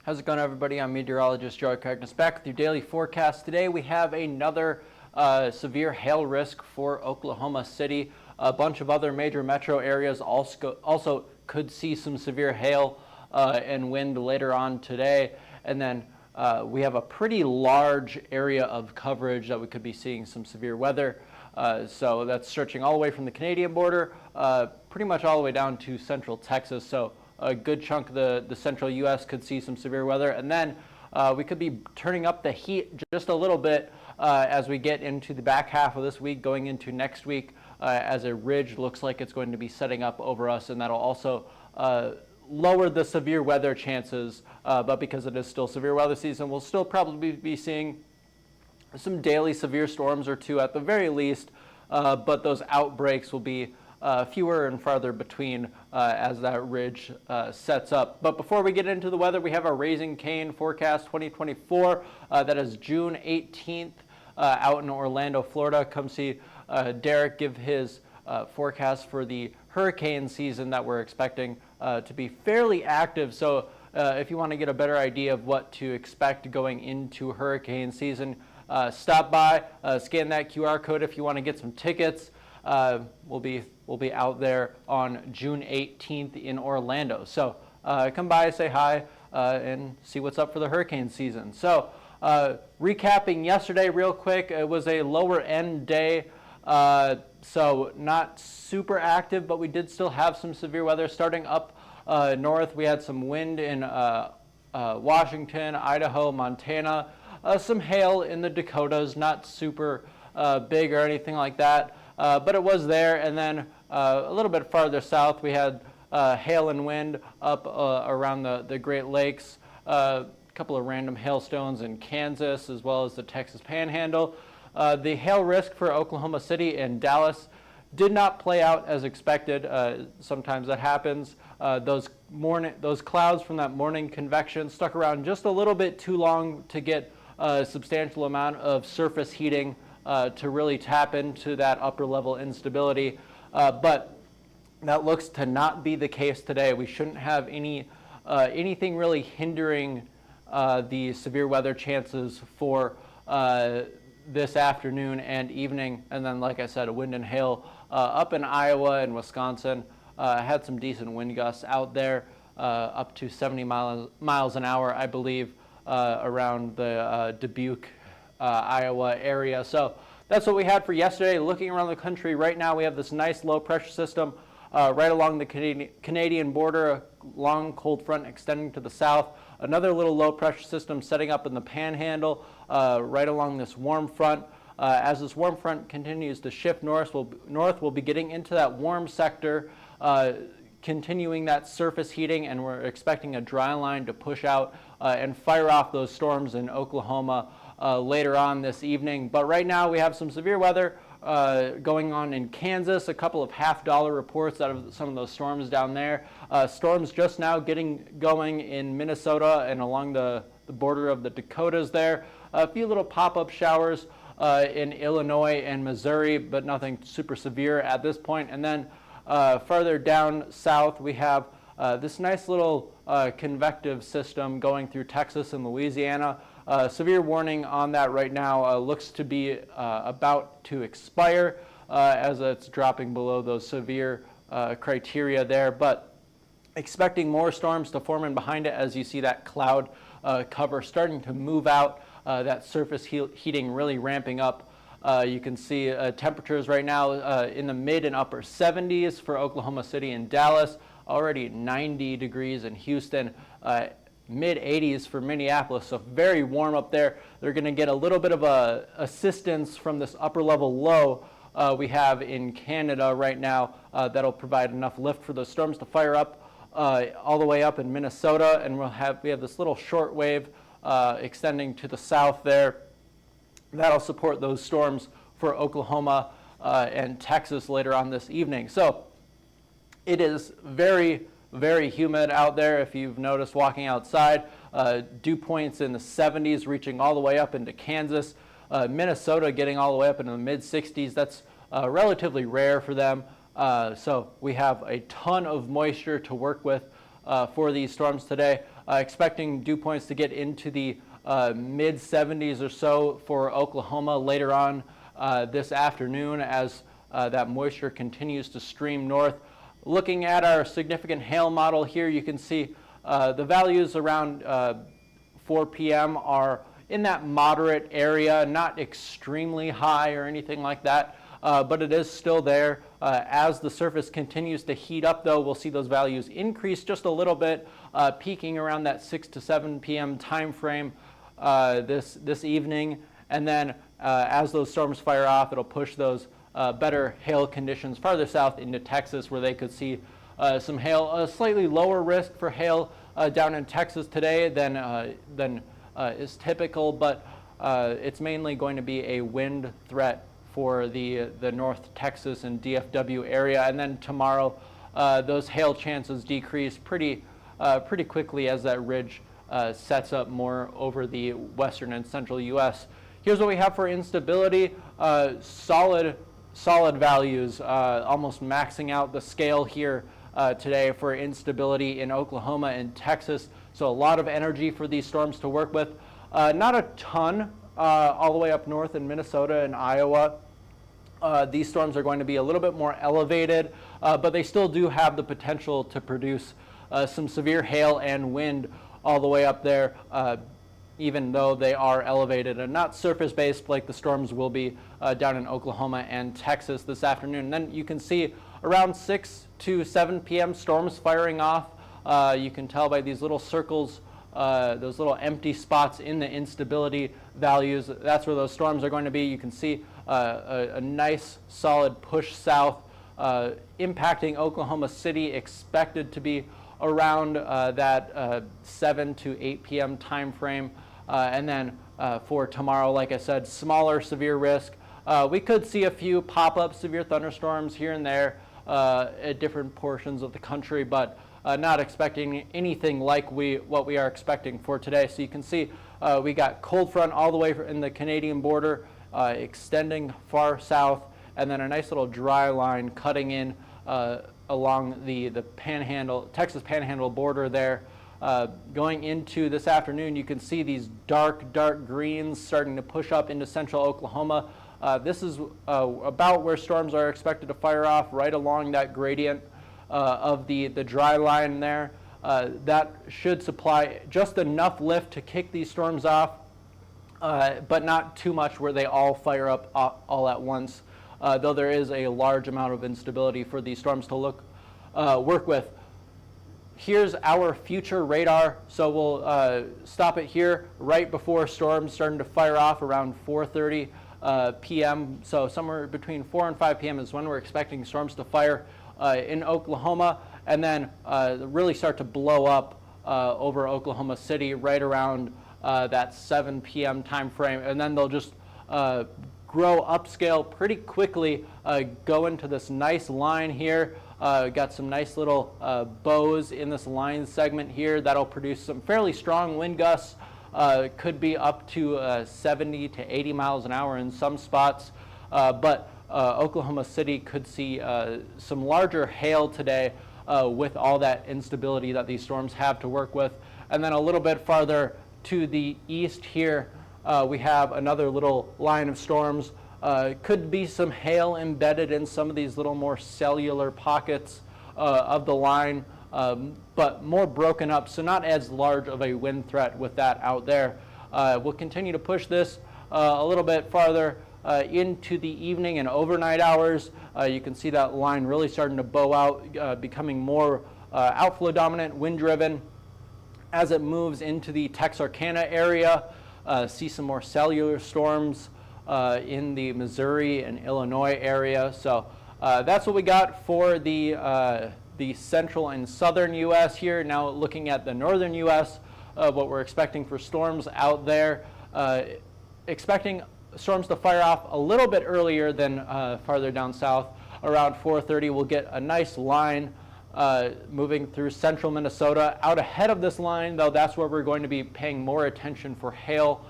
How's it going, everybody? I'm meteorologist Joey Cragness back with your daily forecast. Today we have another severe hail risk for Oklahoma City. A bunch of other major metro areas also could see some severe hail and wind later on today. And then we have a pretty large area of coverage that we could be seeing some severe weather. So that's stretching all the way from the Canadian border, pretty much all the way down to central Texas. So a good chunk of the central U.S. could see some severe weather. And then we could be turning up the heat just a little bit as we get into the back half of this week, going into next week, as a ridge looks like it's going to be setting up over us. And that'll also lower the severe weather chances. But because it is still severe weather season, we'll still probably be seeing some daily severe storms or two at the very least. But those outbreaks will be fewer and farther between as that ridge sets up. But before we get into the weather, we have our Raising Cane forecast 2024. That is June 18th out in Orlando, Florida. Come see Derek give his forecast for the hurricane season that we're expecting to be fairly active. So if you want to get a better idea of what to expect going into hurricane season, stop by, scan that QR code if you want to get some tickets. We'll be out there on June 18th in Orlando. So come by, say hi, and see what's up for the hurricane season. So recapping yesterday real quick, it was a lower end day, so not super active, but we did still have some severe weather starting up north. We had some wind in Washington, Idaho, Montana, some hail in the Dakotas, not super big or anything like that. But it was there. And then a little bit farther south, we had hail and wind up around the Great Lakes, a couple of random hailstones in Kansas, as well as the Texas Panhandle. The hail risk for Oklahoma City and Dallas did not play out as expected. Sometimes that happens. Those clouds from that morning convection stuck around just a little bit too long to get a substantial amount of surface heating to really tap into that upper level instability. But that looks to not be the case today. We shouldn't have anything really hindering the severe weather chances for this afternoon and evening. And then, like I said, a wind and hail up in Iowa and Wisconsin. Had some decent wind gusts out there, up to 70 miles an hour, I believe, around the Dubuque, Iowa area. So that's what we had for yesterday. Looking around the country right now, we have this nice low pressure system right along the Canadian border, a long cold front extending to the south. Another little low pressure system setting up in the Panhandle right along this warm front. As this warm front continues to shift north, we'll be getting into that warm sector, continuing that surface heating, and we're expecting a dry line to push out and fire off those storms in Oklahoma later on this evening. But right now we have some severe weather going on in Kansas, a couple of half-dollar reports out of some of those storms down there. Storms just now getting going in Minnesota and along the border of the Dakotas there. A few little pop-up showers in Illinois and Missouri, but nothing super severe at this point. And then farther down south, we have this nice little convective system going through Texas and Louisiana. Severe warning on that right now. Looks to be about to expire as it's dropping below those severe criteria there. But expecting more storms to form in behind it as you see that cloud cover starting to move out, that surface heating really ramping up. You can see temperatures right now in the mid and upper 70s for Oklahoma City and Dallas, already 90 degrees in Houston, mid 80s for Minneapolis, so very warm up there. They're going to get a little bit of assistance from this upper level low we have in Canada right now. That'll provide enough lift for those storms to fire up all the way up in Minnesota, and we have this little short wave extending to the south there. That'll support those storms for Oklahoma and Texas later on this evening. So it is very, very humid out there. If you've noticed walking outside, dew points in the 70s reaching all the way up into Kansas. Minnesota getting all the way up into the mid 60s. That's relatively rare for them. So we have a ton of moisture to work with for these storms today. expecting dew points to get into the mid 70s or so for Oklahoma later on this afternoon as that moisture continues to stream north. Looking at our significant hail model here, you can see the values around 4 p.m. are in that moderate area, not extremely high or anything like that, but it is still there. As the surface continues to heat up, though, we'll see those values increase just a little bit, peaking around that 6 to 7 p.m. time frame this evening. And then as those storms fire off, it'll push those better hail conditions farther south into Texas, where they could see some hail, a slightly lower risk for hail down in Texas today than is typical, but it's mainly going to be a wind threat for the North Texas and DFW area. And then tomorrow, those hail chances decrease pretty quickly as that ridge sets up more over the western and central U.S. Here's what we have for instability. Solid values, almost maxing out the scale here today for instability in Oklahoma and Texas. So a lot of energy for these storms to work with. Not a ton all the way up north in Minnesota and Iowa. These storms are going to be a little bit more elevated, but they still do have the potential to produce some severe hail and wind all the way up there, even though they are elevated and not surface-based like the storms will be down in Oklahoma and Texas this afternoon. And then you can see around 6 to 7 p.m. storms firing off. You can tell by these little circles, those little empty spots in the instability values. That's where those storms are going to be. You can see a nice solid push south impacting Oklahoma City, expected to be around that 7 to 8 p.m. time frame. And then for tomorrow, like I said, smaller severe risk. We could see a few pop-up severe thunderstorms here and there at different portions of the country, but not expecting anything like what we are expecting for today. So you can see we got cold front all the way in the Canadian border, extending far south, and then a nice little dry line cutting in along the panhandle, Texas panhandle border there. Going into this afternoon, you can see these dark greens starting to push up into central Oklahoma. This is about where storms are expected to fire off, right along that gradient of the dry line there. That should supply just enough lift to kick these storms off, but not too much where they all fire up all at once, though there is a large amount of instability for these storms to work with. Here's our future radar. So we'll stop it here right before storms starting to fire off around 4:30 p.m. So somewhere between 4 and 5 p.m. is when we're expecting storms to fire in Oklahoma, and then really start to blow up over Oklahoma City right around that 7 p.m. time frame, and then they'll just grow upscale pretty quickly, go into this nice line here. Got some nice little bows in this line segment here that'll produce some fairly strong wind gusts. Could be up to 70 to 80 miles an hour in some spots, but Oklahoma City could see some larger hail today with all that instability that these storms have to work with. And then a little bit farther to the east here, we have another little line of storms. Could be some hail embedded in some of these little more cellular pockets of the line, but more broken up, so not as large of a wind threat with that out there. We'll continue to push this a little bit farther into the evening and overnight hours. You can see that line really starting to bow out, becoming more outflow dominant, wind driven. As it moves into the Texarkana area, see some more cellular storms in the Missouri and Illinois area. So that's what we got for the central and southern U.S. here. Now looking at the northern U.S., what we're expecting for storms out there. Expecting storms to fire off a little bit earlier than farther down south. Around 4:30, we'll get a nice line moving through central Minnesota. Out ahead of this line, though, that's where we're going to be paying more attention for hail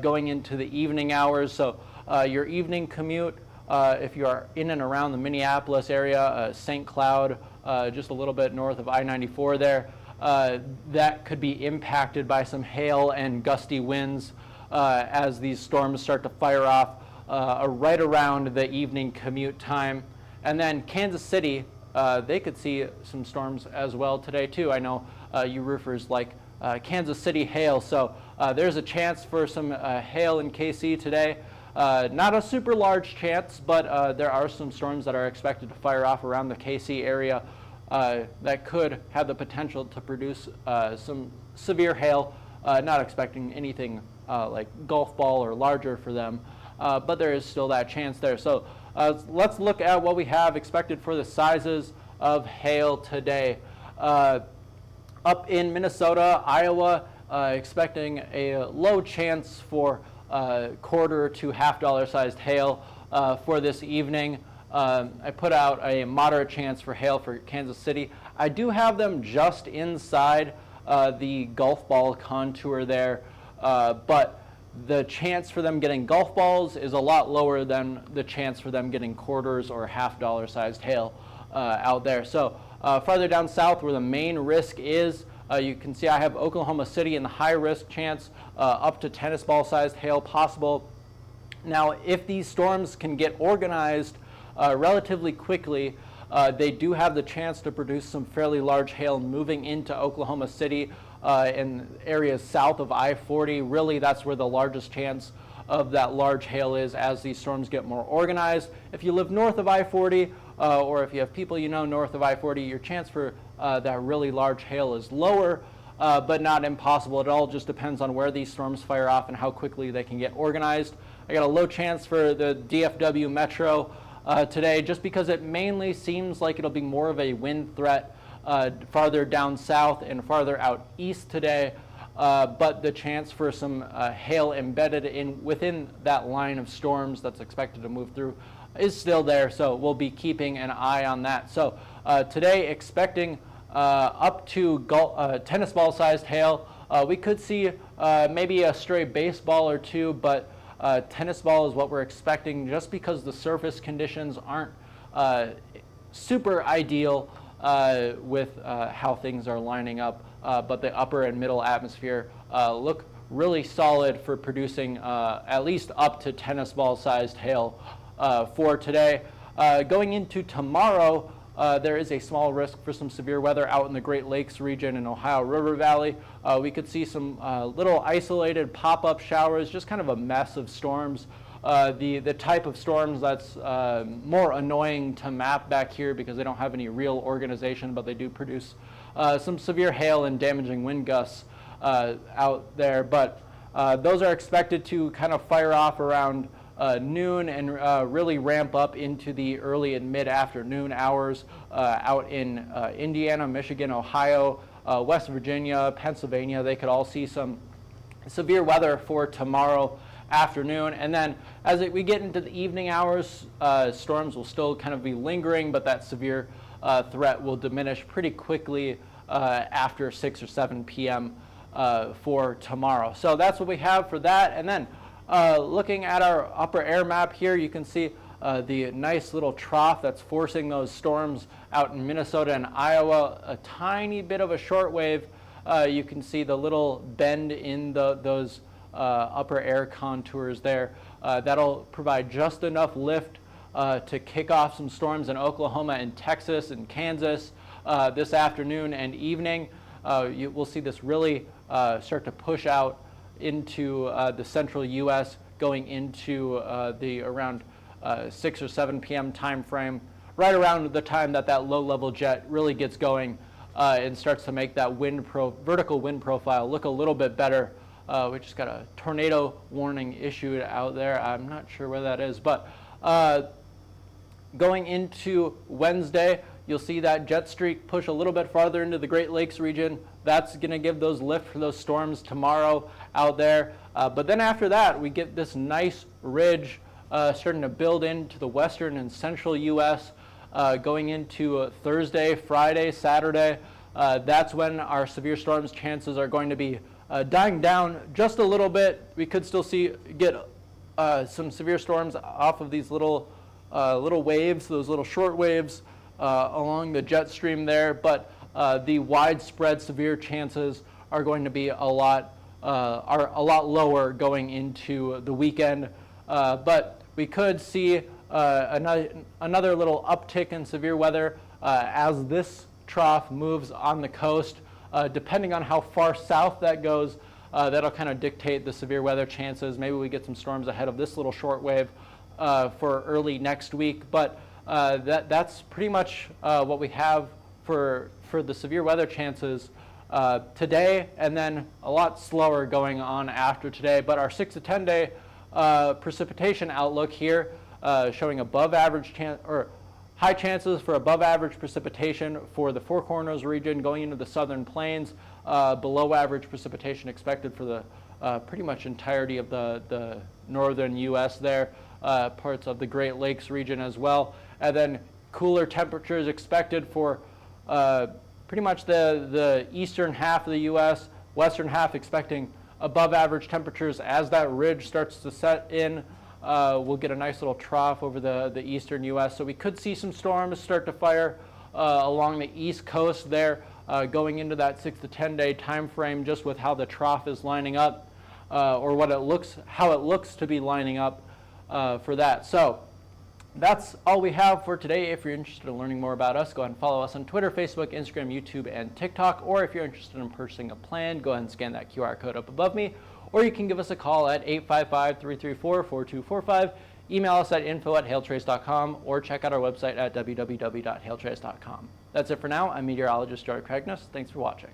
going into the evening hours. So your evening commute, if you are in and around the Minneapolis area, St. Cloud, just a little bit north of I-94 there, that could be impacted by some hail and gusty winds as these storms start to fire off right around the evening commute time. And then Kansas City, they could see some storms as well today too. I know you roofers like Kansas City hail, so there's a chance for some hail in KC today. Not a super large chance, but there are some storms that are expected to fire off around the KC area that could have the potential to produce some severe hail. Not expecting anything like golf ball or larger for them, but there is still that chance there. So let's look at what we have expected for the sizes of hail today. Up in Minnesota, Iowa, expecting a low chance for quarter to $half sized hail for this evening. I put out a moderate chance for hail for Kansas City. I do have them just inside the golf ball contour there, but the chance for them getting golf balls is a lot lower than the chance for them getting quarters or $half sized hail out there. So farther down south where the main risk is, you can see I have Oklahoma City in the high risk chance, up to tennis ball sized hail possible. Now, if these storms can get organized relatively quickly, they do have the chance to produce some fairly large hail moving into Oklahoma City in areas south of I-40. Really, that's where the largest chance of that large hail is as these storms get more organized. If you live north of I-40, or if you have people you know north of I-40, your chance for that really large hail is lower, but not impossible. It all just depends on where these storms fire off and how quickly they can get organized. I got a low chance for the DFW metro today, just because it mainly seems like it'll be more of a wind threat farther down south and farther out east today, but the chance for some hail embedded within that line of storms that's expected to move through is still there, so we'll be keeping an eye on that. So today, expecting up to tennis ball sized hail. We could see maybe a stray baseball or two, but tennis ball is what we're expecting just because the surface conditions aren't super ideal with how things are lining up, but the upper and middle atmosphere look really solid for producing at least up to tennis ball sized hail for today. Going into tomorrow, there is a small risk for some severe weather out in the Great Lakes region and Ohio River Valley. We could see some little isolated pop-up showers, just kind of a mess of storms. The type of storms that's more annoying to map back here because they don't have any real organization, but they do produce some severe hail and damaging wind gusts out there. But those are expected to kind of fire off around noon and really ramp up into the early and mid-afternoon hours out in Indiana, Michigan, Ohio, West Virginia, Pennsylvania. They could all see some severe weather for tomorrow afternoon. And then as we get into the evening hours, storms will still kind of be lingering, but that severe threat will diminish pretty quickly after 6 or 7 p.m. For tomorrow. So that's what we have for that. And then looking at our upper air map here, you can see the nice little trough that's forcing those storms out in Minnesota and Iowa. A tiny bit of a short wave. You can see the little bend in those upper air contours there. That'll provide just enough lift to kick off some storms in Oklahoma and Texas and Kansas this afternoon and evening. We'll see this really start to push out into the central U.S. going into the around 6 or 7 p.m. time frame, right around the time that low-level jet really gets going and starts to make that vertical wind profile look a little bit better. We just got a tornado warning issued out there. I'm not sure where that is, but going into Wednesday, you'll see that jet streak push a little bit farther into the Great Lakes region. That's going to give those lift for those storms tomorrow out there. But then after that, we get this nice ridge starting to build into the western and central U.S. Going into Thursday, Friday, Saturday. That's when our severe storms chances are going to be dying down just a little bit. We could still get some severe storms off of these little waves, those little short waves along the jet stream there. But the widespread severe chances are going to be a lot lower going into the weekend. But we could see another little uptick in severe weather as this trough moves on the coast. Depending on how far south that goes, that'll kind of dictate the severe weather chances. Maybe we get some storms ahead of this little short wave for early next week. But that's pretty much what we have for the severe weather chances today, and then a lot slower going on after today. But our 6 to 10 day precipitation outlook here showing above average high chances for above average precipitation for the Four Corners region going into the southern plains, below average precipitation expected for the pretty much entirety of the northern U.S. there, parts of the Great Lakes region as well, and then cooler temperatures expected for pretty much the eastern half of the U.S., western half expecting above average temperatures as that ridge starts to set in. We'll get a nice little trough over the eastern U.S. So we could see some storms start to fire along the east coast there going into that 6 to 10 day time frame, just with how the trough is lining up or how it looks to be lining up for that. So that's all we have for today. If you're interested in learning more about us, go ahead and follow us on Twitter, Facebook, Instagram, YouTube, and TikTok. Or if you're interested in purchasing a plan, go ahead and scan that QR code up above me. Or you can give us a call at 855-334-4245. Email us at info@hailtrace.com or check out our website at www.hailtrace.com. That's it for now. I'm meteorologist Joey Cragness. Thanks for watching.